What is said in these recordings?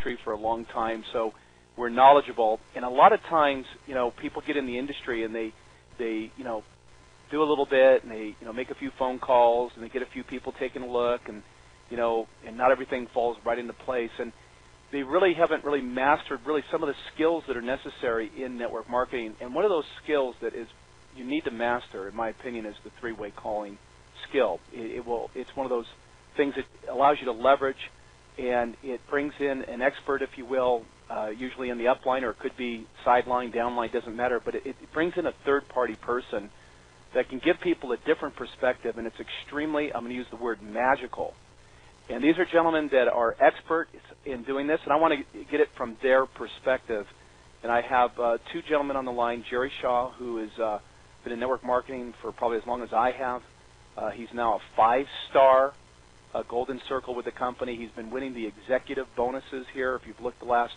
industry for a long time, so we're knowledgeable. And a lot of times, people get in the industry and they do a little bit, and they make a few phone calls, and they get a few people taking a look, and not everything falls right into place. And they really haven't really mastered some of the skills that are necessary in network marketing. And one of those skills that is you need to master, in my opinion, is the three-way calling skill. It's one of those things that allows you to leverage, and it brings in an expert, if you will, usually in the upline, or it could be sideline, downline, doesn't matter, but it brings in a third-party person that can give people a different perspective, and it's extremely, I'm going to use the word magical. And these are gentlemen that are experts in doing this, and I want to get it from their perspective. And I have two gentlemen on the line, Jerry Shaw, who has been in network marketing for probably as long as I have. He's now a 5-star Golden Circle with the company. He's been winning the executive bonuses here. If you've looked the last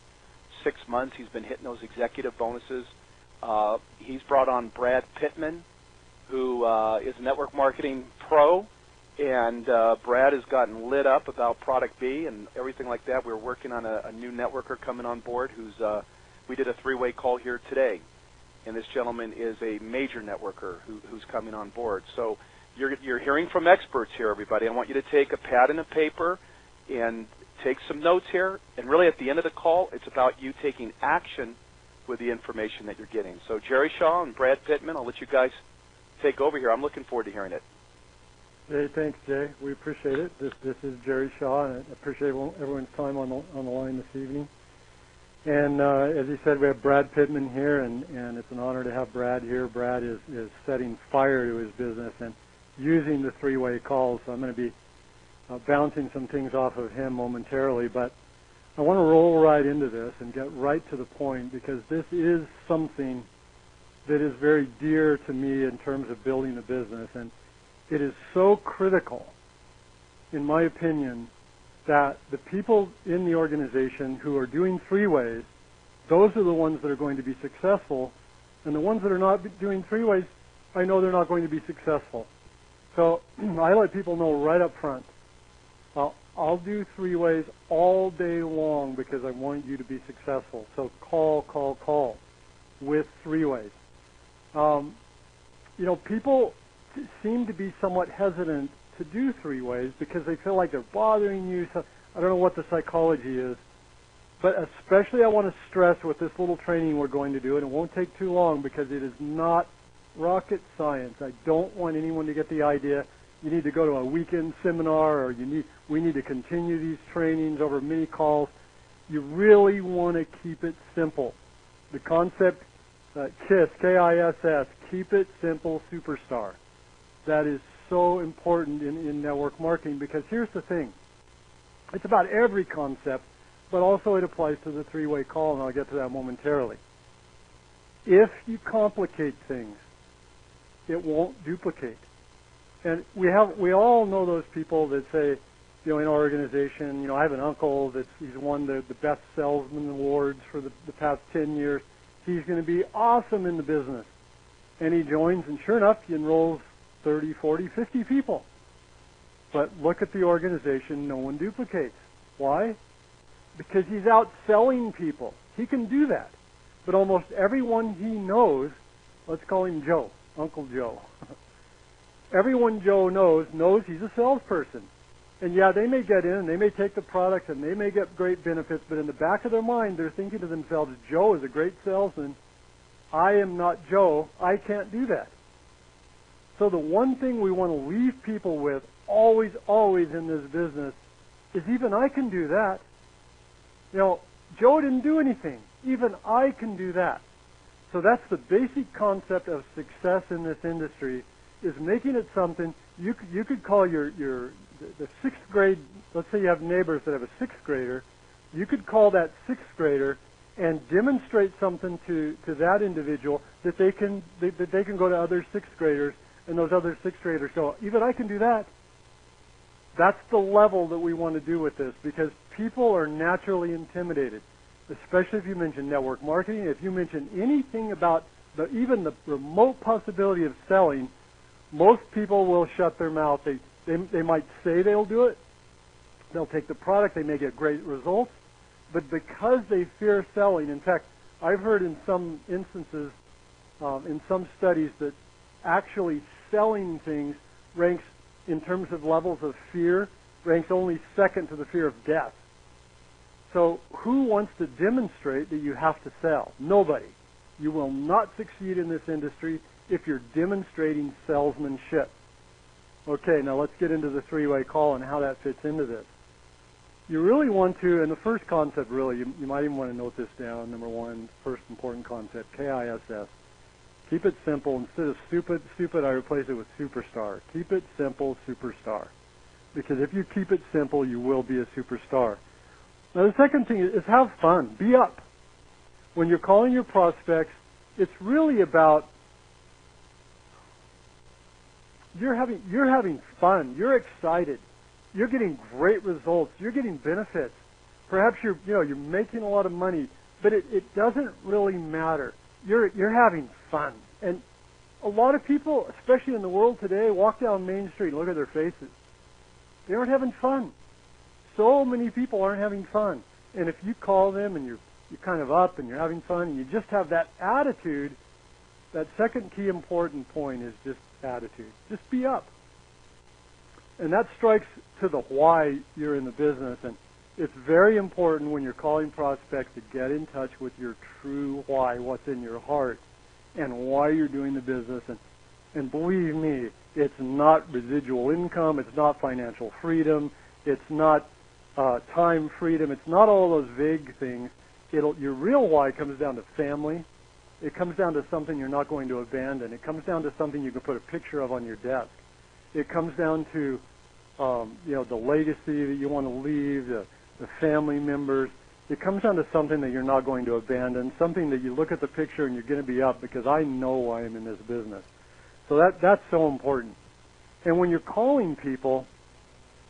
6 months, he's been hitting those executive bonuses. He's brought on Brad Pittman, who is a network marketing pro, and Brad has gotten lit up about Product B and everything like that. We're working on a new networker coming on board we did a 3-way call here today, and this gentleman is a major networker who's coming on board. So you're hearing from experts here, everybody. I want you to take a pad and a paper and take some notes here, and really at the end of the call, it's about you taking action with the information that you're getting. So Jerry Shaw and Brad Pittman, I'll let you guys take over here. I'm looking forward to hearing it. Hey, thanks, Jay. We appreciate it. This is Jerry Shaw, and I appreciate everyone's time on the line this evening. And as he said, we have Brad Pittman here, and it's an honor to have Brad here. Brad is setting fire to his business and using the 3-way calls. So I'm going to be bouncing some things off of him momentarily, but I want to roll right into this and get right to the point, because this is something that is very dear to me in terms of building a business. And it is so critical, in my opinion, that the people in the organization who are doing 3-ways, those are the ones that are going to be successful. And the ones that are not doing 3-ways, I know they're not going to be successful. So I let people know right up front, I'll do 3-ways all day long because I want you to be successful. So call with 3-ways. People seem to be somewhat hesitant to do 3-ways because they feel like they're bothering you. So I don't know what the psychology is, but especially I want to stress with this little training we're going to do, and it won't take too long because it is not rocket science. I don't want anyone to get the idea you need to go to a weekend seminar, or we need to continue these trainings over many calls. You really want to keep it simple. The concept, KISS, K-I-S-S, keep it simple, superstar. That is so important in network marketing, because here's the thing. It's about every concept, but also it applies to the 3-way call, and I'll get to that momentarily. If you complicate things, it won't duplicate. And we all know those people that say, in our organization, I have an uncle he's won the best salesman awards for the past 10 years. He's going to be awesome in the business. And he joins, and sure enough, he enrolls 30, 40, 50 people. But look at the organization, no one duplicates. Why? Because he's out selling people. He can do that. But almost everyone he knows, let's call him Joe, Uncle Joe. Everyone Joe knows he's a salesperson. And yeah, they may get in, and they may take the product, and they may get great benefits, but in the back of their mind, they're thinking to themselves, Joe is a great salesman. I am not Joe. I can't do that. So the one thing we want to leave people with always in this business is even I can do that. Joe didn't do anything. Even I can do that. So that's the basic concept of success in this industry, is making it something you could call the 6th grade. Let's say you have neighbors that have a 6th grader. You could call that 6th grader and demonstrate something to that individual that they can go to other 6th graders, and those other 6th graders go, even I can do that. That's the level that we want to do with this, because people are naturally intimidated, especially if you mention network marketing. If you mention anything about even the remote possibility of selling, most people will shut their mouth. They might say they'll do it. They'll take the product. They may get great results. but because they fear selling, in fact, I've heard in some instances, in some studies, that actually selling things ranks, in terms of levels of fear, ranks only second to the fear of death. So who wants to demonstrate that you have to sell? Nobody. You will not succeed in this industry if you're demonstrating salesmanship. Okay, now let's get into the three-way call and how that fits into this. You really want to, and the first concept really, you might even want to note this down, number one, first important concept, KISS. Keep it simple. Instead of stupid, I replace it with superstar. Keep it simple, superstar. Because if you keep it simple, you will be a superstar. Now the second thing is have fun. Be up. When you're calling your prospects, it's really about you're having fun. You're excited. You're getting great results. You're getting benefits. Perhaps you're making a lot of money, but it doesn't really matter. You're having fun. And a lot of people, especially in the world today, walk down Main Street and look at their faces. They aren't having fun. So many people aren't having fun. And if you call them and you're kind of up and you're having fun and you just have that attitude, that second key important point is just attitude. Just be up. And that strikes to the why you're in the business. And it's very important when you're calling prospects to get in touch with your true why, what's in your heart, and why you're doing the business. And believe me, it's not residual income. It's not financial freedom. It's not time freedom. It's not all those vague things. Your real why comes down to family. It comes down to something you're not going to abandon. It comes down to something you can put a picture of on your desk. It comes down to the legacy that you want to leave, the family members. It comes down to something that you're not going to abandon, something that you look at the picture and you're going to be up because I know why I'm in this business. So that's so important. And when you're calling people,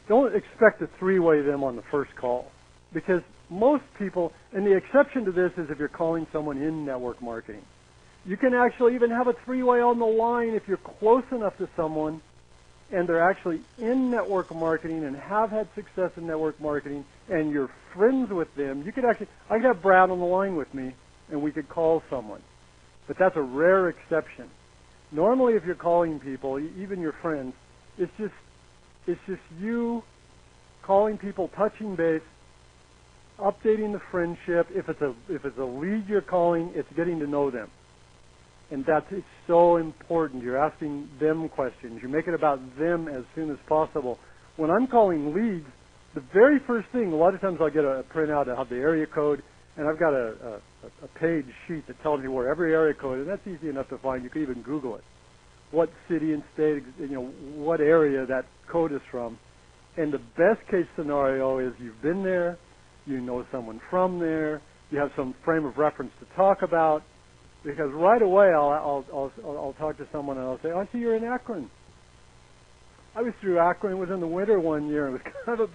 don't expect to three-way them on the first call, because most people, and the exception to this is if you're calling someone in network marketing. You can actually even have a three-way on the line if you're close enough to someone and they're actually in network marketing and have had success in network marketing and you're friends with them. I could have Brad on the line with me and we could call someone. But that's a rare exception. Normally if you're calling people, even your friends, it's just you calling people, touching base, updating the friendship. If it's a lead you're calling, it's getting to know them. And it's so important. You're asking them questions. You make it about them as soon as possible. When I'm calling leads, the very first thing, a lot of times I'll get a printout of the area code, and I've got a page sheet that tells me where every area code is, and that's easy enough to find. You can even Google it. What city and state, what area that code is from. And the best case scenario is you've been there, you know someone from there, you have some frame of reference to talk about, because right away I'll talk to someone and I'll say, "I see you're in Akron." I was through Akron. It was in the winter one year. It was kind of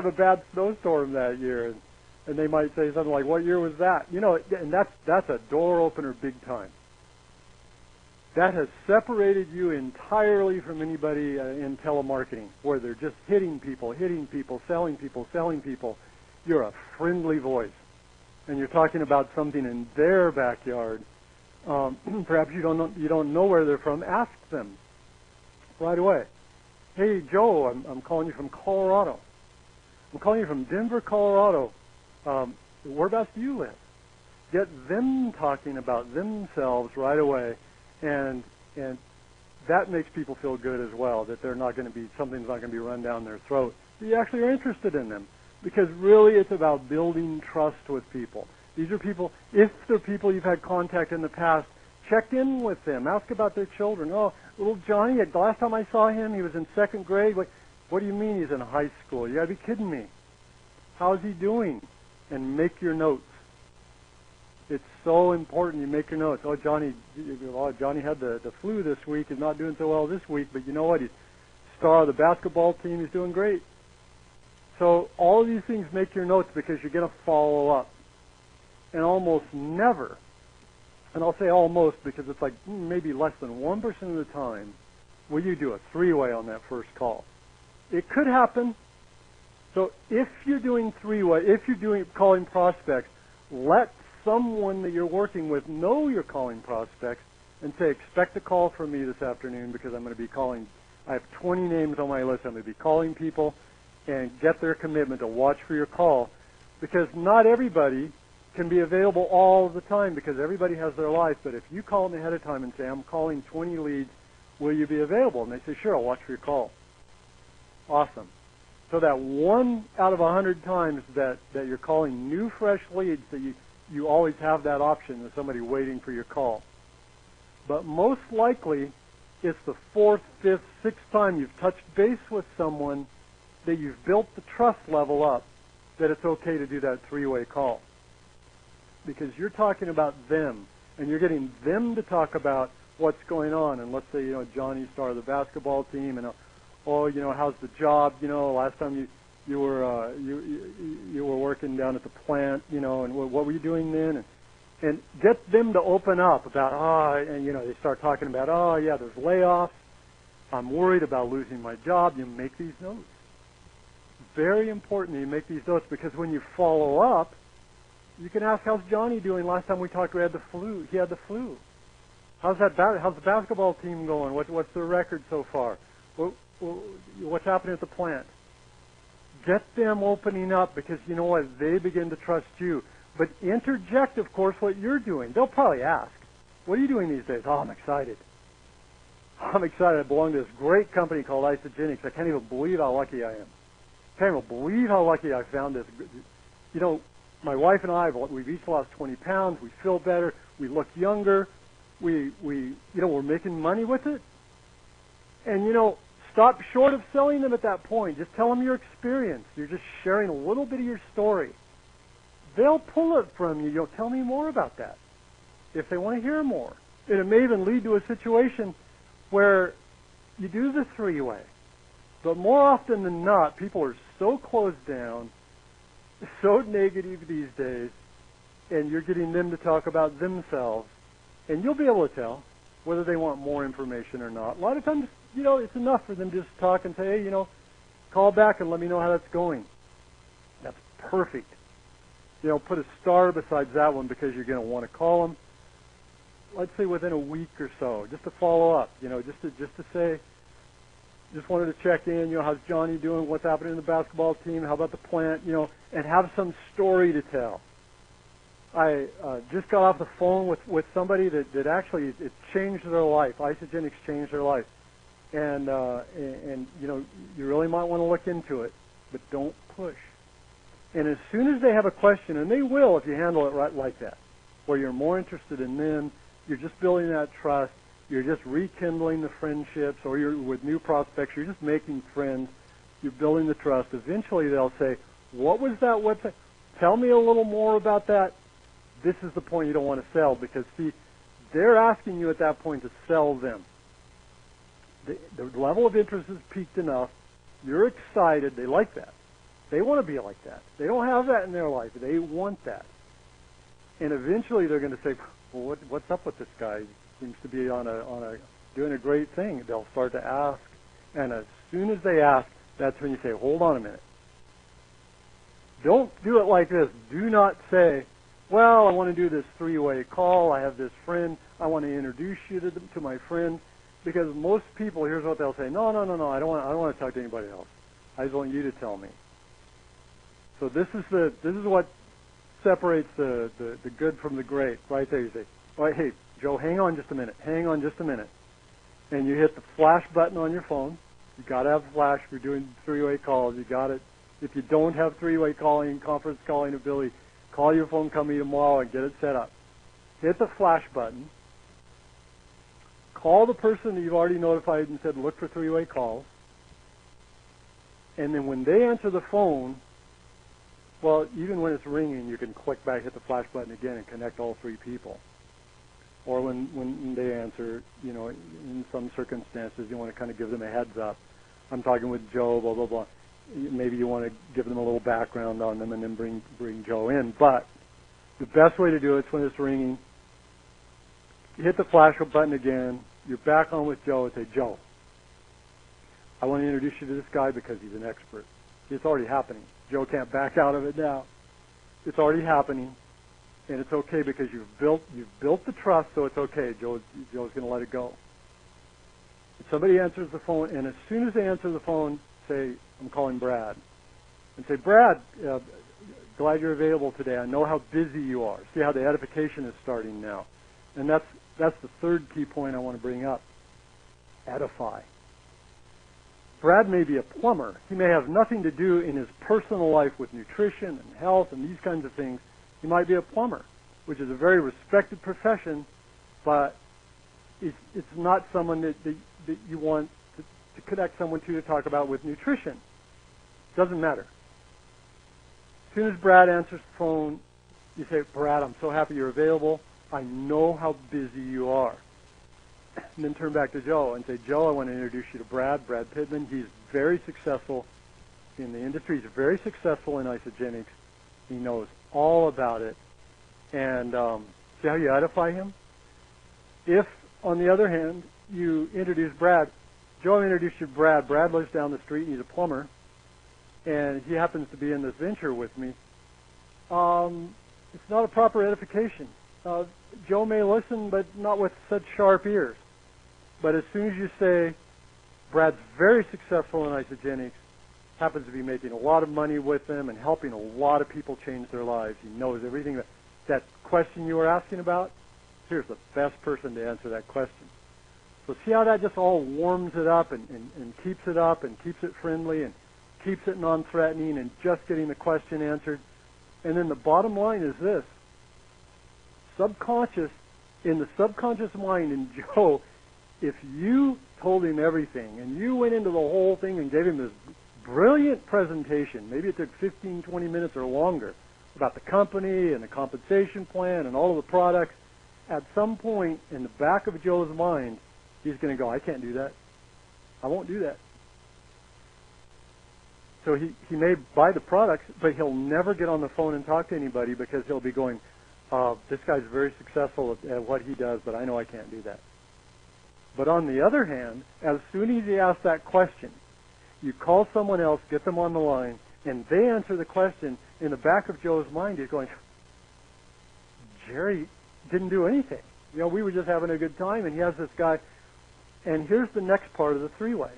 a bad snowstorm that year, and they might say something like, "What year was that?" And that's a door opener big time. That has separated you entirely from anybody in telemarketing, where they're just hitting people, selling people. You're a friendly voice, and you're talking about something in their backyard. Perhaps you don't know where they're from. Ask them right away. "Hey, Joe, I'm calling you from Colorado. I'm calling you from Denver, Colorado. Whereabouts do you live?" Get them talking about themselves right away. And that makes people feel good as well, that something's not going to be run down their throat. You actually are interested in them, because really it's about building trust with people. These are people, if they're people you've had contact in the past, check in with them, ask about their children. "Oh, little Johnny, the last time I saw him, he was in second grade. What do you mean he's in high school? You got to be kidding me. How's he doing?" And make your notes. It's so important you make your notes. Johnny had the flu this week. He's not doing so well this week, but you know what? He's star of the basketball team. He's doing great. So all of these things make your notes, because you're going to follow up. And almost never, and I'll say almost because it's like maybe less than 1% of the time, will you do a three-way on that first call. It could happen. So if you're doing three-way, if you're doing calling prospects, let someone that you're working with know you're calling prospects and say, expect a call from me this afternoon because I'm going to be calling. I have 20 names on my list. I'm going to be calling people, and get their commitment to watch for your call, because not everybody can be available all the time because everybody has their life. But if you call them ahead of time and say, I'm calling 20 leads, will you be available? And they say, sure, I'll watch for your call. Awesome. So that 1 out of 100 times that you're calling new, fresh leads, that you always have that option of somebody waiting for your call. But most likely, it's the 4th, 5th, 6th time you've touched base with someone that you've built the trust level up that it's okay to do that three-way call. Because you're talking about them, and you're getting them to talk about what's going on. And let's say, Johnny Star of the basketball team, and how's the job? Last time you were working down at the plant, and what were you doing then? And get them to open up about, they start talking about, there's layoffs. I'm worried about losing my job. You make these notes. Very important that you make these notes, because when you follow up, you can ask, how's Johnny doing? Last time we talked, he had the flu. How's the basketball team going? What's their record so far? What's happening at the plant? Get them opening up, because you know what? They begin to trust you. But interject, of course, what you're doing. They'll probably ask, what are you doing these days? Oh, I'm excited. I belong to this great company called Isagenix. I can't even believe how lucky I am. Can't even believe how lucky I found this. My wife and I, we've each lost 20 pounds. We feel better. We look younger. We're making money with it. And, stop short of selling them at that point. Just tell them your experience. You're just sharing a little bit of your story. They'll pull it from you. Tell me more about that if they want to hear more. And it may even lead to a situation where you do the three-way. But more often than not, people are so closed down, so negative these days, and you're getting them to talk about themselves, and you'll be able to tell whether they want more information or not. A lot of times, it's enough for them to just talk and say, hey, call back and let me know how that's going. That's perfect. Put a star besides that one, because you're going to want to call them, let's say within a week or so, just to follow up, just to say, just wanted to check in, how's Johnny doing, what's happening in the basketball team, how about the plant, and have some story to tell. I just got off the phone with somebody that actually, it changed their life. Isagenix changed their life. And you really might want to look into it, but don't push. And as soon as they have a question, and they will if you handle it right like that, where you're more interested in them, you're just building that trust, you're just rekindling the friendships, or you're with new prospects, you're just making friends, you're building the trust. Eventually they'll say, what was that website? Tell me a little more about that. This is the point you don't want to sell, because, see, they're asking you at that point to sell them. The level of interest is peaked enough. You're excited. They like that. They want to be like that. They don't have that in their life. They want that. And eventually they're going to say, well, what's up with this guy? He seems to be doing a great thing. They'll start to ask. And as soon as they ask, that's when you say, hold on a minute. Don't do it like this. Do not say, well, I want to do this three-way call. I have this friend. I want to introduce you to my friend. Because most people, here's what they'll say, no, I don't want to talk to anybody else. I just want you to tell me. So this is what separates the good from the great, right there. You say, all right, hey, Joe, hang on just a minute. And you hit the flash button on your phone. You got to have flash if you're doing three-way calls. You got it. If you don't have three-way calling, conference calling ability, call your phone company tomorrow and get it set up. Hit the flash button. Call the person that you've already notified and said, look for three-way calls. And then when they answer the phone, well, even when it's ringing, you can click back, hit the flash button again, and connect all three people. Or when they answer, in some circumstances, you want to kind of give them a heads up. I'm talking with Joe, blah, blah, blah. Maybe you want to give them a little background on them and then bring Joe in. But the best way to do it is when it's ringing. You hit the flash button again. You're back on with Joe and say, Joe, I want to introduce you to this guy because he's an expert. It's already happening. Joe can't back out of it now. It's already happening, and it's okay because you've built the trust, so it's okay. Joe's going to let it go. If somebody answers the phone, and as soon as they answer the phone, say, I'm calling Brad. And say, Brad, glad you're available today. I know how busy you are. See how the edification is starting now. And that's the third key point I want to bring up. Edify. Brad may be a plumber. He may have nothing to do in his personal life with nutrition and health and these kinds of things. He might be a plumber, which is a very respected profession, but it's not someone that you want to connect someone to talk about with nutrition. Doesn't matter. As soon as Brad answers the phone, you say, Brad, I'm so happy you're available. I know how busy you are. And then turn back to Joe and say, Joe, I want to introduce you to Brad Pittman. He's very successful in the industry. He's very successful in isogenics. He knows all about it. And see how you edify him? If, on the other hand, you introduce Brad, Joe introduced you to Brad. Brad lives down the street. He's a plumber. And he happens to be in this venture with me. It's not a proper edification. Joe may listen, but not with such sharp ears. But as soon as you say, Brad's very successful in isogenics, happens to be making a lot of money with them and helping a lot of people change their lives. He knows everything. That question you were asking about, here's the best person to answer that question. So see how that just all warms it up and keeps it up and keeps it friendly and keeps it non-threatening and just getting the question answered. And then the bottom line is this. In the subconscious mind in Joe, if you told him everything and you went into the whole thing and gave him this brilliant presentation, maybe it took 15, 20 minutes or longer, about the company and the compensation plan and all of the products, at some point in the back of Joe's mind, he's going to go, I can't do that. I won't do that. So he may buy the products, but he'll never get on the phone and talk to anybody because he'll be going, this guy's very successful at what he does, but I know I can't do that. But on the other hand, as soon as he asks that question, you call someone else, get them on the line, and they answer the question, in the back of Joe's mind, he's going, Jerry didn't do anything. You know, we were just having a good time, and he has this guy. And here's the next part of the three-way.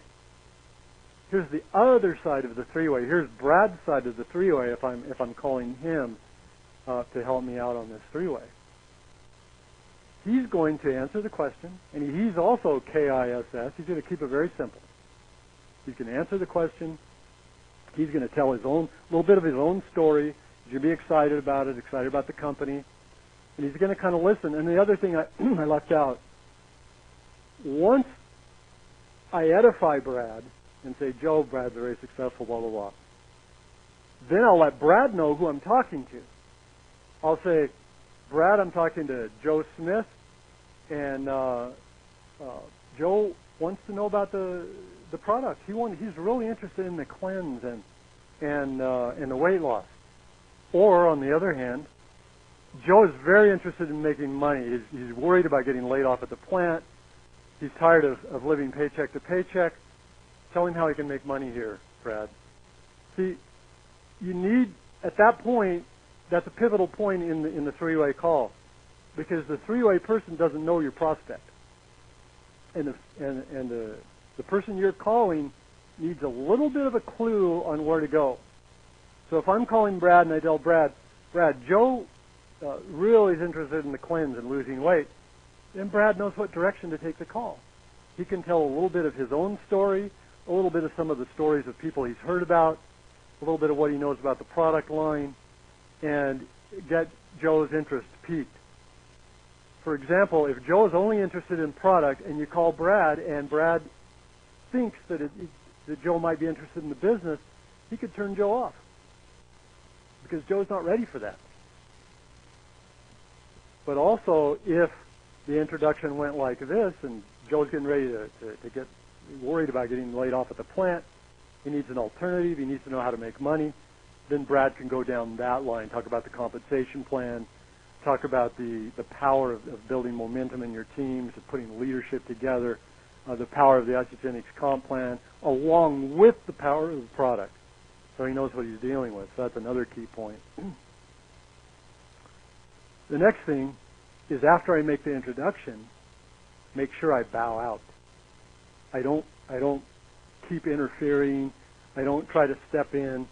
Here's the other side of the three-way. Here's Brad's side of the three-way if I'm calling him to help me out on this three-way. He's going to answer the question, and he's also KISS. He's going to keep it very simple. He's going to answer the question. He's going to tell his own little bit of his own story. He's going to be excited about it, excited about the company, and he's going to kind of listen. And the other thing I left out, once I edify Brad and say, Joe, Brad's very successful, blah, blah, blah, then I'll let Brad know who I'm talking to. I'll say, Brad, I'm talking to Joe Smith, and Joe wants to know about the product. He's really interested in the cleanse and the weight loss. Or on the other hand, Joe is very interested in making money. He's worried about getting laid off at the plant. He's tired of living paycheck to paycheck. Tell him how he can make money here, Brad. See, you need, at that point, that's a pivotal point in the three-way call, because the three-way person doesn't know your prospect, and the person you're calling needs a little bit of a clue on where to go. So if I'm calling Brad and I tell Brad, Joe really is interested in the cleanse and losing weight, then Brad knows what direction to take the call. He can tell a little bit of his own story, a little bit of some of the stories of people he's heard about, a little bit of what he knows about the product line, and get Joe's interest piqued. For example, if Joe is only interested in product and you call Brad and Brad thinks that Joe might be interested in the business, he could turn Joe off because Joe's not ready for that. But also, if the introduction went like this and Joe's getting ready to get worried about getting laid off at the plant, he needs an alternative, he needs to know how to make money, then Brad can go down that line, talk about the compensation plan, talk about the power of building momentum in your teams, of putting leadership together, the power of the Isogenics comp plan, along with the power of the product. so he knows what he's dealing with. So that's another key point. The next thing is after I make the introduction, make sure I bow out. I don't keep interfering. I don't try to step in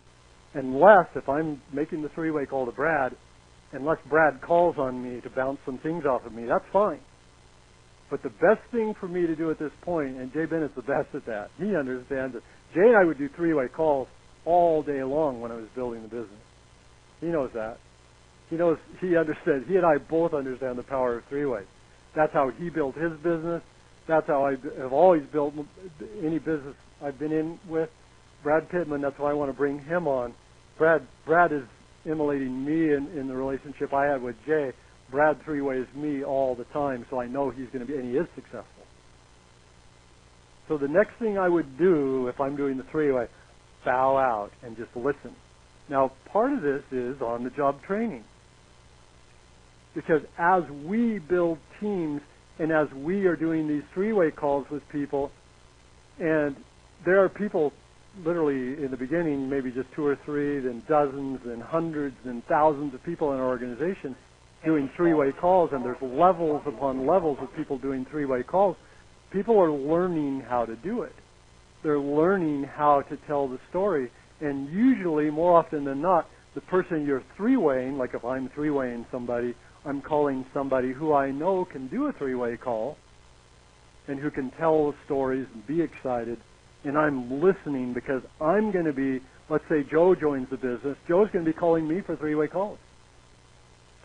unless, if I'm making the three-way call to Brad, unless Brad calls on me to bounce some things off of me, that's fine. But the best thing for me to do at this point, and Jay Bennett's the best at that, he understands it. Jay and I would do three-way calls all day long when I was building the business. He knows that. He understands. He and I both understand the power of three-way. That's how he built his business. That's how I have always built any business I've been in with. Brad Pittman, that's why I want to bring him on. Brad is emulating me in the relationship I had with Jay. Brad three-ways me all the time, so I know he's going to be, and he is successful. So the next thing I would do if I'm doing the three-way, bow out and just listen. Now, part of this is on-the-job training. Because as we build teams and as we are doing these three-way calls with people, and there are people literally in the beginning, maybe just 2 or 3, then dozens, then hundreds, then thousands of people in our organization doing three-way calls, and there's levels upon levels of people doing three-way calls. People are learning how to do it. They're learning how to tell the story, and usually, more often than not, the person you're three-waying, like if I'm three-waying somebody, I'm calling somebody who I know can do a three-way call and who can tell the stories and be excited, and I'm listening because I'm going to be, let's say Joe joins the business, Joe's going to be calling me for three-way calls.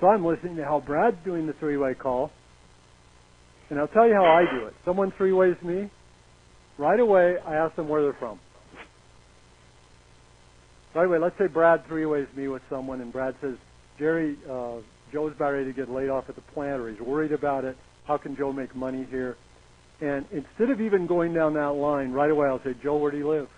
So I'm listening to how Brad's doing the three-way call, and I'll tell you how I do it. Someone three-ways me, right away I ask them where they're from. Right away, let's say Brad three-ways me with someone, and Brad says, Jerry, Joe's about ready to get laid off at the plant, or he's worried about it. How can Joe make money here? And instead of even going down that line, right away I'll say, Joe, where do you live?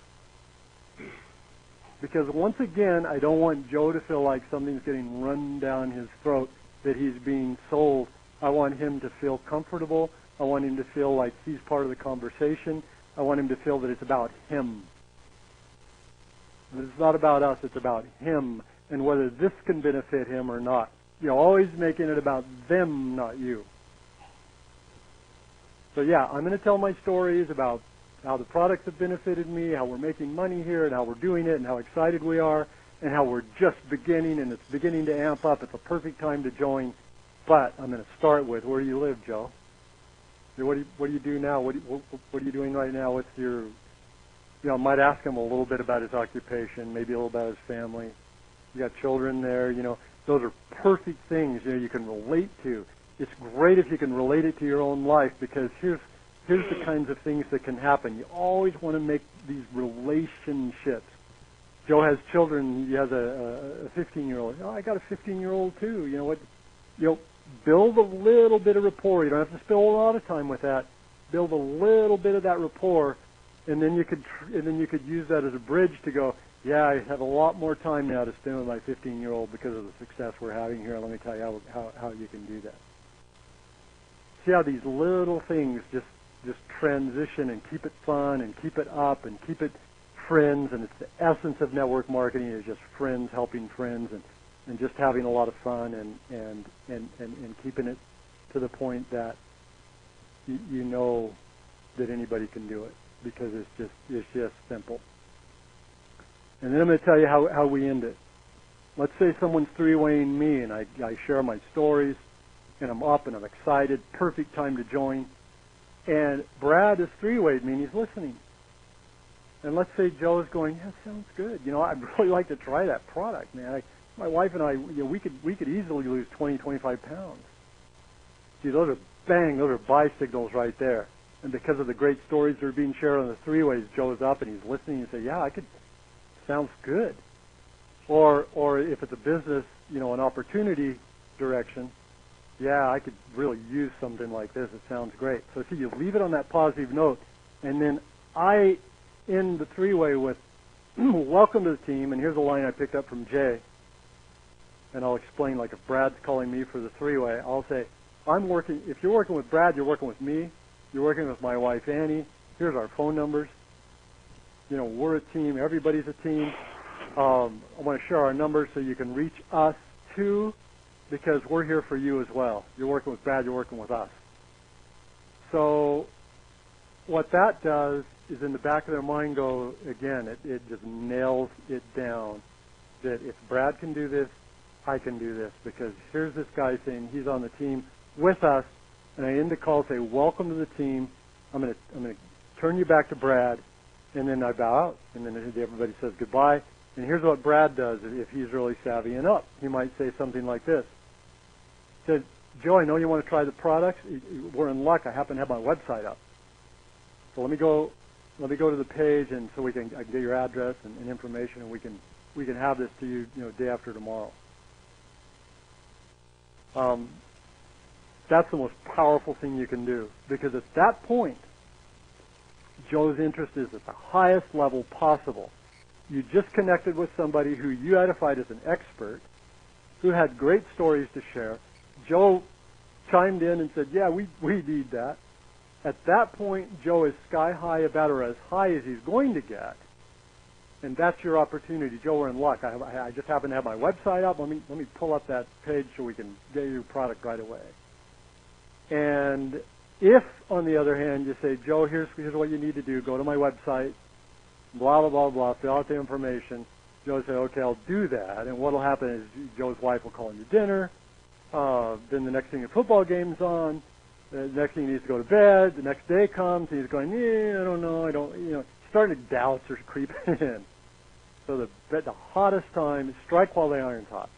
Because once again, I don't want Joe to feel like something's getting run down his throat, that he's being sold. I want him to feel comfortable. I want him to feel like he's part of the conversation. I want him to feel that it's about him. That it's not about us, it's about him and whether this can benefit him or not. You're always making it about them, not you. So yeah, I'm going to tell my stories about how the products have benefited me, how we're making money here, and how we're doing it, and how excited we are, and how we're just beginning, and it's beginning to amp up. It's a perfect time to join. But I'm going to start with, where do you live, Joe? What do you do now? What are you doing right now? What's your, I might ask him a little bit about his occupation, maybe a little about his family. You got children there, Those are perfect things, you can relate to. It's great if you can relate it to your own life, because here's the kinds of things that can happen. You always want to make these relationships. Joe has children. He has a 15-year-old. Oh, I got a 15-year-old too. Build a little bit of rapport. You don't have to spend a lot of time with that. Build a little bit of that rapport, and then you could use that as a bridge to go, yeah, I have a lot more time now to spend with my 15-year-old because of the success we're having here. Let me tell you how you can do that. See how these little things just transition and keep it fun and keep it up and keep it friends, and it's the essence of network marketing is just friends helping friends and just having a lot of fun and keeping it to the point that you know that anybody can do it because it's just simple. And then I'm going to tell you how we end it. Let's say someone's three-waying me and I share my stories and I'm up and I'm excited, perfect time to join. And Brad is three-wayed me and he's listening. And let's say Joe's going, yeah, sounds good. I'd really like to try that product, man. My wife and I, we could easily lose 20, 25 pounds. See, those are buy signals right there. And because of the great stories that are being shared on the three-ways, Joe's up and he's listening and say, yeah, sounds good. Or if it's a business, an opportunity direction, yeah, I could really use something like this. It sounds great. So see, you leave it on that positive note, and then I end the three-way with, welcome to the team, and here's a line I picked up from Jay, and I'll explain, like if Brad's calling me for the three-way, I'll say, if you're working with Brad, you're working with me, you're working with my wife, Annie, here's our phone numbers. We're a team, everybody's a team. I want to share our numbers so you can reach us too, because we're here for you as well. You're working with Brad, you're working with us. So what that does is in the back of their mind go, again, it just nails it down that if Brad can do this, I can do this, because here's this guy saying he's on the team with us, and I end the call, say, welcome to the team. I'm going to turn you back to Brad, and then I bow out, and then everybody says goodbye. And here's what Brad does if he's really savvy and up. He might say something like this. He said, Joe, I know you want to try the products. We're in luck. I happen to have my website up. So let me go to the page, and so I can get your address and information, and we can have this to you, day after tomorrow. That's the most powerful thing you can do, because at that point, Joe's interest is at the highest level possible. You just connected with somebody who you identified as an expert, who had great stories to share. Joe chimed in and said, yeah, we need that. At that point, Joe is sky high about, or as high as he's going to get, and that's your opportunity. Joe, we're in luck. I just happen to have my website up. Let me pull up that page so we can get your product right away. And if, on the other hand, you say, Joe, here's what you need to do. Go to my website, blah, blah, blah, blah, fill out the information. Joe will say, okay, I'll do that. And what will happen is Joe's wife will call you dinner. Then the next thing, the football game's on. The next thing he needs to go to bed. The next day comes, and he's going, I don't know, starting to doubts are creeping in. So the hottest time is strike while the iron's hot.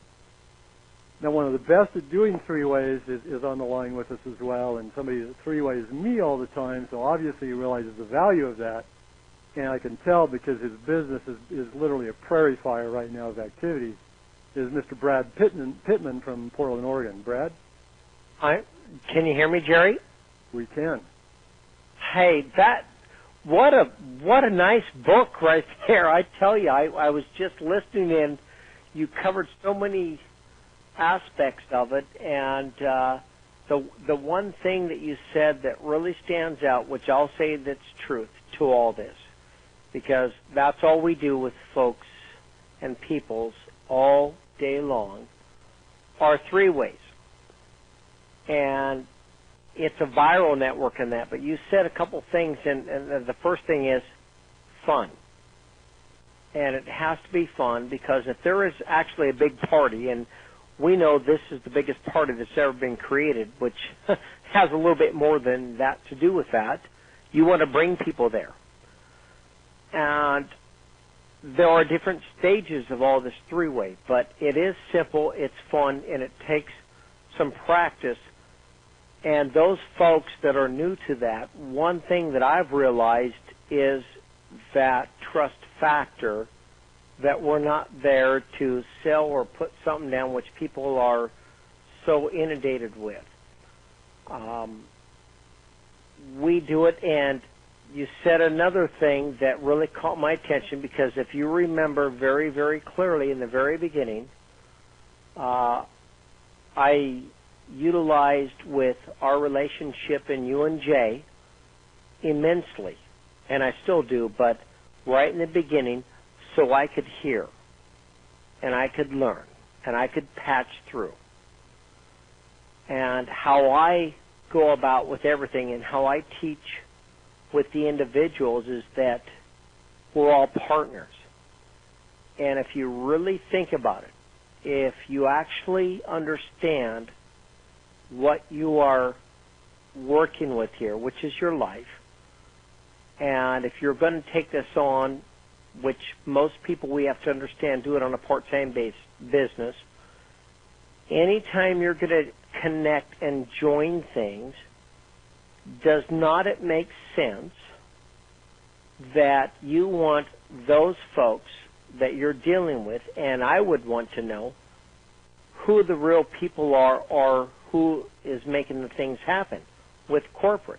Now, one of the best at doing three-ways is on the line with us as well, and somebody that three-ways me all the time, so obviously he realizes the value of that, and I can tell because his business is literally a prairie fire right now of activity, is Mr. Brad Pittman from Portland, Oregon. Brad? Hi. Can you hear me, Jerry? We can. Hey, what a nice book right there. I tell you, I was just listening, and you covered so many aspects of it, and the one thing that you said that really stands out, which I'll say that's truth to all this, because that's all we do with folks and peoples all day long, are three ways. And it's a viral network in that, but you said a couple things, and the first thing is fun. And it has to be fun, because if there is actually a big party, and we know this is the biggest party that's ever been created, which has a little bit more than that to do with that, you want to bring people there. And there are different stages of all this three-way, but it is simple, it's fun, and it takes some practice. And those folks that are new to that, one thing that I've realized is that trust factor, that we're not there to sell or put something down which people are so inundated with. We do it, and you said another thing that really caught my attention, because if you remember very, very clearly in the very beginning, I utilized with our relationship in you and Jay immensely, and I still do, but right in the beginning, so I could hear, and I could learn, and I could patch through. And how I go about with everything and how I teach with the individuals is that we're all partners. And if you really think about it, if you actually understand what you are working with here, which is your life, and if you're going to take this on, which most people, we have to understand, do it on a part-time business, anytime you're going to connect and join things, does not it make sense that you want those folks that you're dealing with, and I would want to know who the real people are or who is making the things happen with corporate.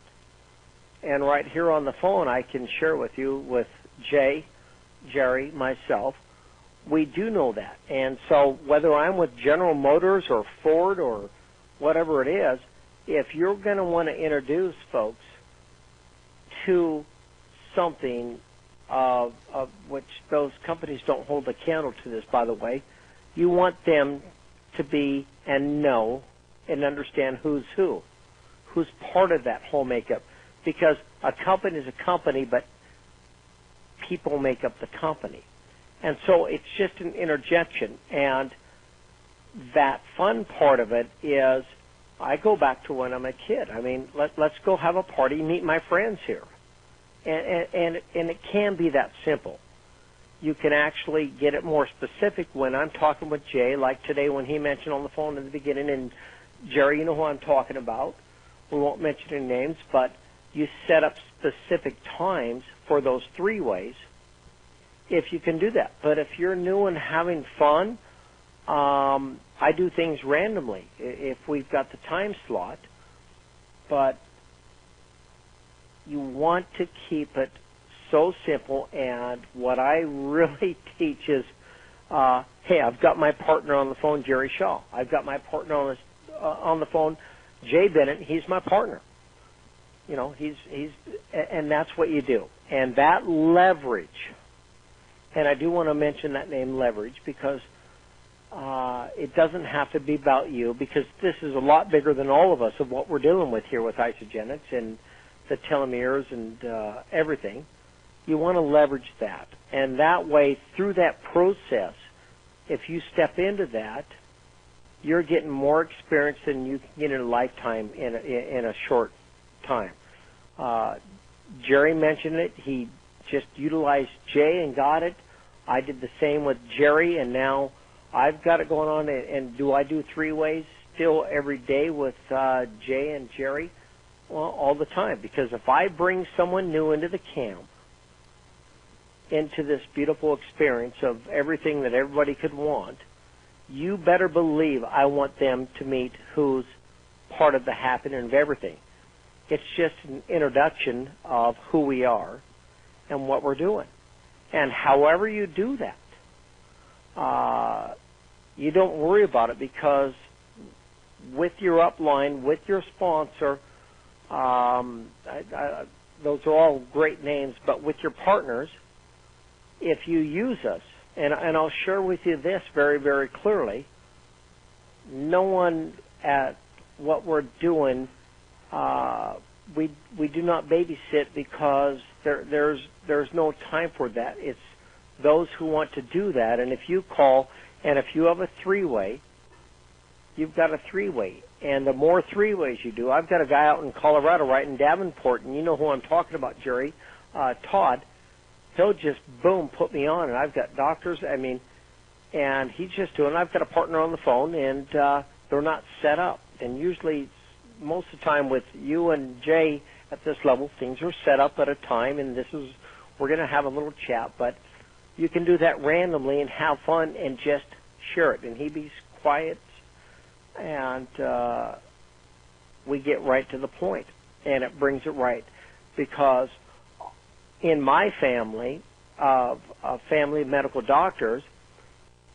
And right here on the phone, I can share with you, with Jay, Jerry, myself, we do know that. And so whether I'm with General Motors or Ford or whatever it is, if you're going to want to introduce folks to something of which those companies don't hold a candle to this, by the way. You want them to be and know and understand who's part of that whole makeup, because a company is a company, but people make up the company. And so it's just an interjection, and that fun part of it is I go back to when I'm a kid. I mean, let's go have a party, meet my friends here. And it can be that simple. You can actually get it more specific when I'm talking with Jay, like today when he mentioned on the phone in the beginning, and Jerry, you know who I'm talking about. We won't mention any names, but you set up specific times for those three-ways if you can do that. But if you're new and having fun, I do things randomly if we've got the time slot, but you want to keep it so simple. And what I really teach is, hey, I've got my partner on the phone, Jerry Shaw. I've got my partner on the phone, Jay Bennett. He's my partner. You know, and that's what you do. And that leverage, and I do want to mention that name, leverage, because it doesn't have to be about you, because this is a lot bigger than all of us of what we're dealing with here with Isagenix and the telomeres and everything. You want to leverage that. And that way, through that process, if you step into that, you're getting more experience than you can get in a lifetime in a short time. Jerry mentioned it. He just utilized Jay and got it. I did the same with Jerry, and now I've got it going on. And do I do three-ways still every day with Jay and Jerry? Well, all the time, because if I bring someone new into the camp, into this beautiful experience of everything that everybody could want, you better believe I want them to meet who's part of the happening of everything. It's just an introduction of who we are and what we're doing. And however you do that, you don't worry about it, because with your upline, with your sponsor, those are all great names, but with your partners, if you use us, and I'll share with you this very, very clearly, no one at what we're doing, we do not babysit, because there's no time for that. It's those who want to do that, and if you call, and if you have a three-way, you've got a three-way. And the more three-ways you do, I've got a guy out in Colorado, right in Davenport, and you know who I'm talking about, Jerry, Todd. He'll just, boom, put me on, and I've got doctors, and he's just doing, I've got a partner on the phone, and they're not set up. And usually, most of the time with you and Jay at this level, things are set up at a time, and we're going to have a little chat, but you can do that randomly and have fun and just share it. And he be quiet, and we get right to the point, and it brings it right. Because in my family of family of medical doctors,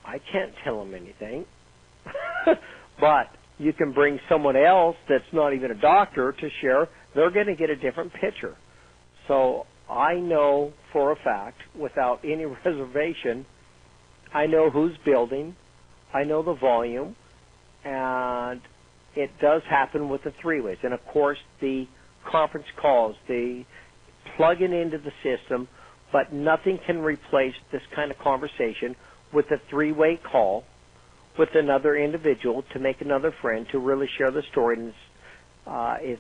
I can't tell them anything. But you can bring someone else that's not even a doctor to share. They're going to get a different picture. So I know for a fact, without any reservation, I know who's building, I know the volume, and it does happen with the three-ways. And, of course, the conference calls, the plugging into the system, but nothing can replace this kind of conversation with a three-way call with another individual to make another friend, to really share the story. And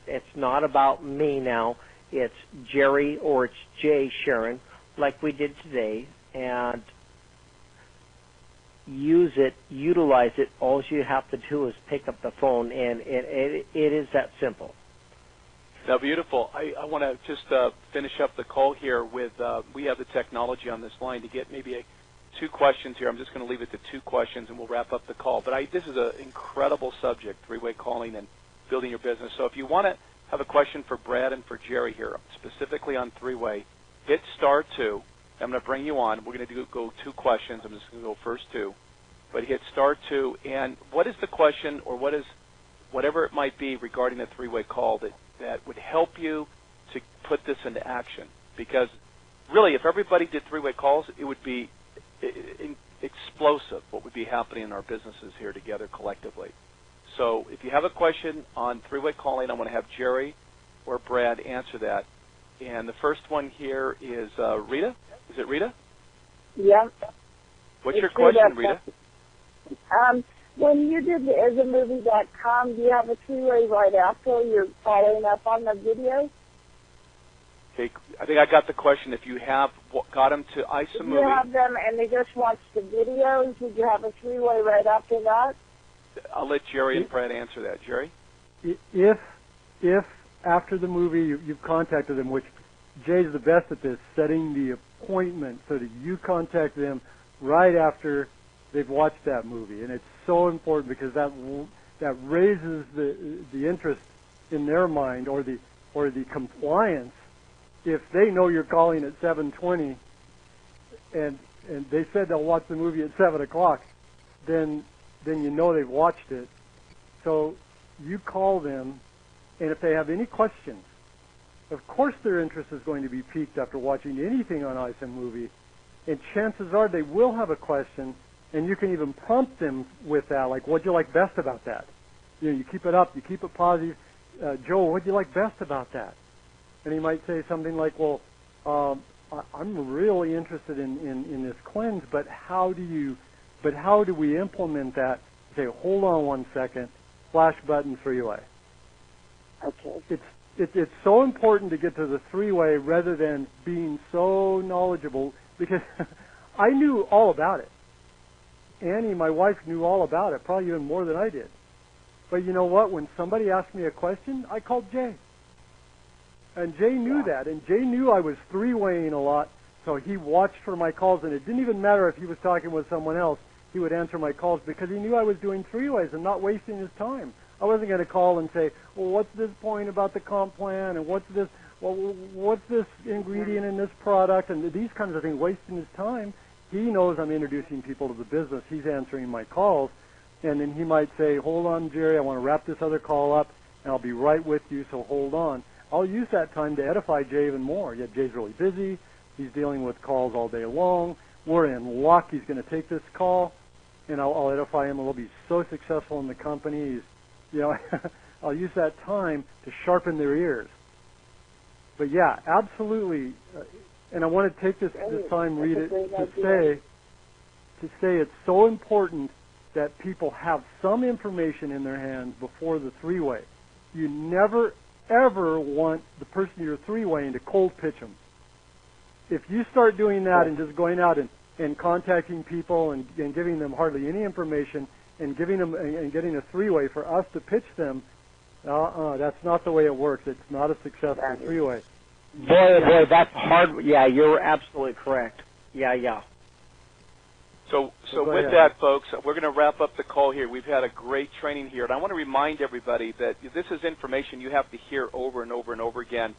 it's not about me now. It's Jerry or it's Jay sharing, like we did today, and use it, utilize it. All you have to do is pick up the phone, and it is that simple. Now, beautiful. I want to just finish up the call here with, we have the technology on this line to get maybe two questions here. I'm just going to leave it to two questions, and we'll wrap up the call. But this is an incredible subject, three-way calling and building your business. So if you want to have a question for Brad and for Jerry here, specifically on three-way, hit *2. I'm going to bring you on. We're going to go two questions. I'm just going to go first two. But hit *2. And what is the question, or what is whatever it might be regarding a three-way call that would help you to put this into action? Because really, if everybody did three-way calls, it would be explosive what would be happening in our businesses here together collectively. So if you have a question on three-way calling, I want to have Jerry or Brad answer that. And the first one here is Rita. Is it Rita? Yeah. What's your question, Rita? When you did the isamovie.com, do you have a three-way right after you're following up on the video? Okay, I think I got the question. If you have got them to ISAMovie. If you have them and they just watch the videos, would you have a three-way right after that? I'll let Jerry and Brad answer that. Jerry? If after the movie you've contacted them, which Jay's the best at this, setting the appointment so that you contact them right after they've watched that movie, and it's so important because that raises the interest in their mind or the compliance. If they know you're calling at 7:20 and they said they'll watch the movie at 7 o'clock, then you know they've watched it. So you call them, and if they have any questions, of course their interest is going to be piqued after watching anything on iSaMovie, and chances are they will have a question, and you can even prompt them with that, like, what'd you like best about that? You know, you keep it up, you keep it positive. Joe, what'd you like best about that? And he might say something like, well, I'm really interested in this cleanse, but how do we implement that? Say, hold on one second, flash button three-way. Okay. It's so important to get to the three-way rather than being so knowledgeable, because I knew all about it. Annie, my wife, knew all about it, probably even more than I did. But you know what? When somebody asked me a question, I called Jay. And Jay knew that, and Jay knew I was three-waying a lot, so he watched for my calls, and it didn't even matter if he was talking with someone else. He would answer my calls because he knew I was doing three-ways and not wasting his time. I wasn't going to call and say, well, what's this point about the comp plan, and what's this ingredient in this product, and these kinds of things, wasting his time. He knows I'm introducing people to the business. He's answering my calls, and then he might say, hold on, Jerry, I want to wrap this other call up, and I'll be right with you, so hold on. I'll use that time to edify Jay even more. Yet Jay's really busy. He's dealing with calls all day long. We're in luck. He's going to take this call, and I'll edify him, and we'll be so successful in the company. I'll use that time to sharpen their ears. But yeah, absolutely. And I want to take this time, Rita, to say it's so important that people have some information in their hands before the three-way. You never, ever want the person you're three-waying to cold pitch them. If you start doing that and just going out and contacting people and giving them hardly any information and getting a three-way for us to pitch them, that's not the way it works. It's not a successful three-way. Boy, that's hard. Yeah, you're absolutely correct. Yeah. So with that, folks, we're going to wrap up the call here. We've had a great training here, and I want to remind everybody that this is information you have to hear over and over and over again.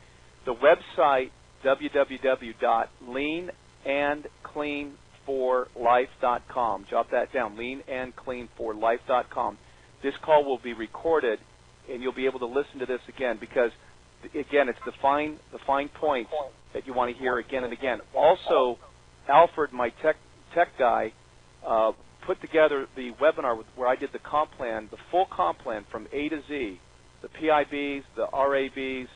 The website, www.leanandcleanforlife.com. Jot that down, leanandcleanforlife.com. This call will be recorded, and you'll be able to listen to this again because, again, it's the fine points that you want to hear again and again. Also, Alfred, my tech guy, put together the webinar where I did the comp plan, the full comp plan from A to Z, the PIBs, the RABs,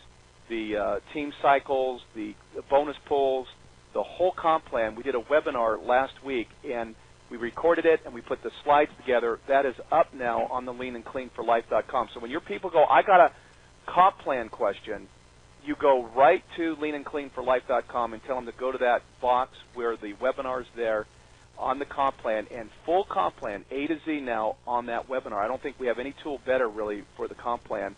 the team cycles, the bonus pools, the whole comp plan. We did a webinar last week, and we recorded it, and we put the slides together. That is up now on the leanandcleanforlife.com. So when your people go, I got a comp plan question, you go right to leanandcleanforlife.com and tell them to go to that box where the webinar is there on the comp plan, and full comp plan, A to Z now on that webinar. I don't think we have any tool better, really, for the comp plan.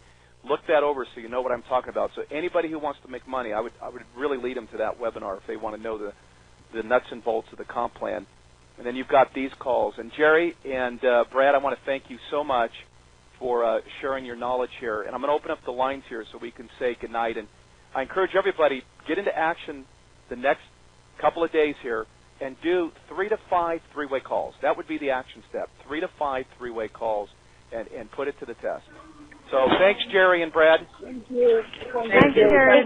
Look that over so you know what I'm talking about. So anybody who wants to make money, I would really lead them to that webinar if they want to know the nuts and bolts of the comp plan. And then you've got these calls. And Jerry and Brad, I want to thank you so much for sharing your knowledge here. And I'm going to open up the lines here so we can say goodnight. And I encourage everybody, get into action the next couple of days here and do 3 to 5 three-way calls. That would be the action step, 3 to 5 three-way calls, and put it to the test. So thanks, Jerry and Brad. Thank you. Thank you, Jerry.